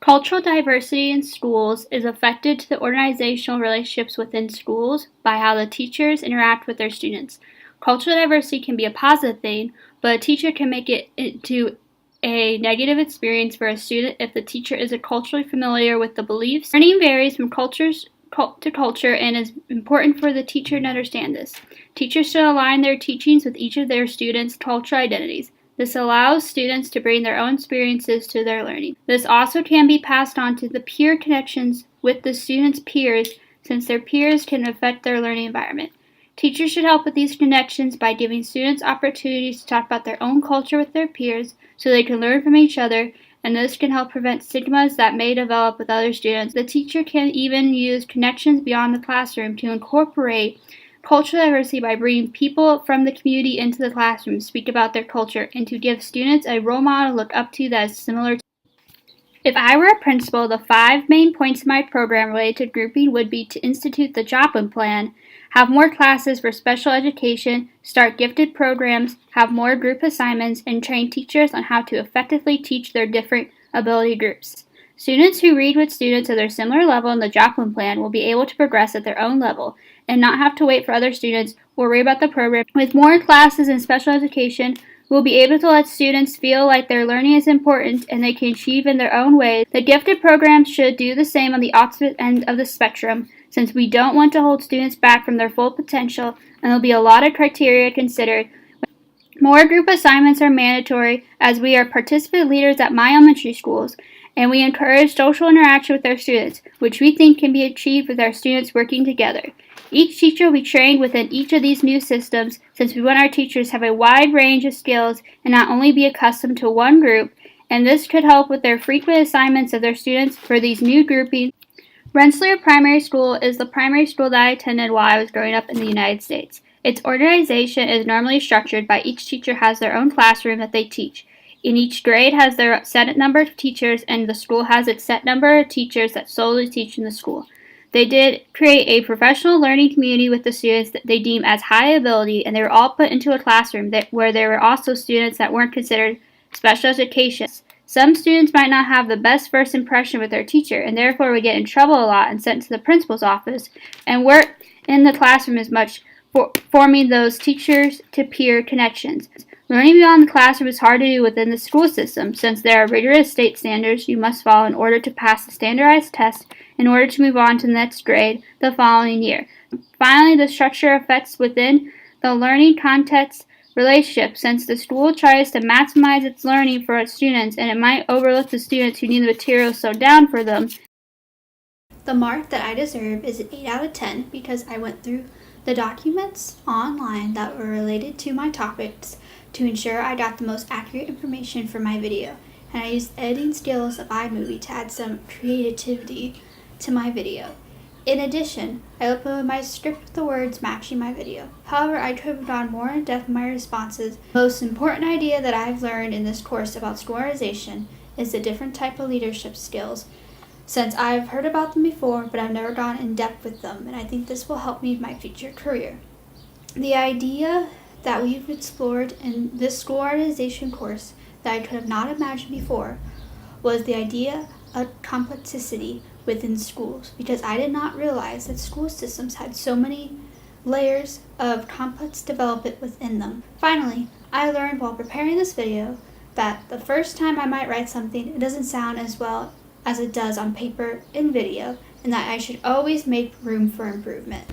Cultural diversity in schools is affected to the organizational relationships within schools by how the teachers interact with their students. Cultural diversity can be a positive thing, but a teacher can make it into a negative experience for a student if the teacher isn't culturally familiar with the beliefs. Learning varies from to culture and is important for the teacher to understand this. Teachers should align their teachings with each of their students' cultural identities. This allows students to bring their own experiences to their learning. This also can be passed on to the peer connections with the students' peers, since their peers can affect their learning environment. Teachers should help with these connections by giving students opportunities to talk about their own culture with their peers so they can learn from each other, and this can help prevent stigmas that may develop with other students. The teacher can even use connections beyond the classroom to incorporate cultural diversity by bringing people from the community into the classroom, speak about their culture, and to give students a role model to look up to that is similar to. If I were a principal, the 5 main points of my program related to grouping would be to institute the Joplin Plan, have more classes for special education, start gifted programs, have more group assignments, and train teachers on how to effectively teach their different ability groups. Students who read with students of their similar level in the Joplin Plan will be able to progress at their own level and not have to wait for other students or worry about the program. With more classes in special education, we'll be able to let students feel like their learning is important and they can achieve in their own way. The gifted programs should do the same on the opposite end of the spectrum, since we don't want to hold students back from their full potential, and there'll be a lot of criteria considered. More group assignments are mandatory, as we are participant leaders at my elementary schools, and we encourage social interaction with our students, which we think can be achieved with our students working together. Each teacher will be trained within each of these new systems, since we want our teachers to have a wide range of skills and not only be accustomed to one group, and this could help with their frequent assignments of their students for these new groupings. Rensselaer Primary School is the primary school that I attended while I was growing up in the United States. Its organization is normally structured by each teacher has their own classroom that they teach. In each grade has their set number of teachers, and the school has its set number of teachers that solely teach in the school. They did create a professional learning community with the students that they deem as high ability, and they were all put into a classroom where there were also students that weren't considered special education. Some students might not have the best first impression with their teacher, and therefore would get in trouble a lot and sent to the principal's office, and work in the classroom as much, forming those teachers to peer connections. Learning beyond the classroom is hard to do within the school system, since there are rigorous state standards you must follow in order to pass the standardized test in order to move on to the next grade the following year. Finally, the structure affects within the learning context relationship, since the school tries to maximize its learning for its students, and it might overlook the students who need the material sewed down for them. The mark that I deserve is an 8 out of 10 because I went through the documents online that were related to my topics to ensure I got the most accurate information for my video, and I used editing skills of iMovie to add some creativity to my video. In addition, I uploaded my script with the words matching my video. However, I could have gone more in depth in my responses. The most important idea that I've learned in this course about school organization is the different type of leadership skills, since I've heard about them before, but I've never gone in depth with them, and I think this will help me in my future career. The idea that we've explored in this school organization course that I could have not imagined before was the idea of complexity within schools, because I did not realize that school systems had so many layers of complex development within them. Finally, I learned while preparing this video that the first time I might write something, it doesn't sound as well as it does on paper and video, and that I should always make room for improvement.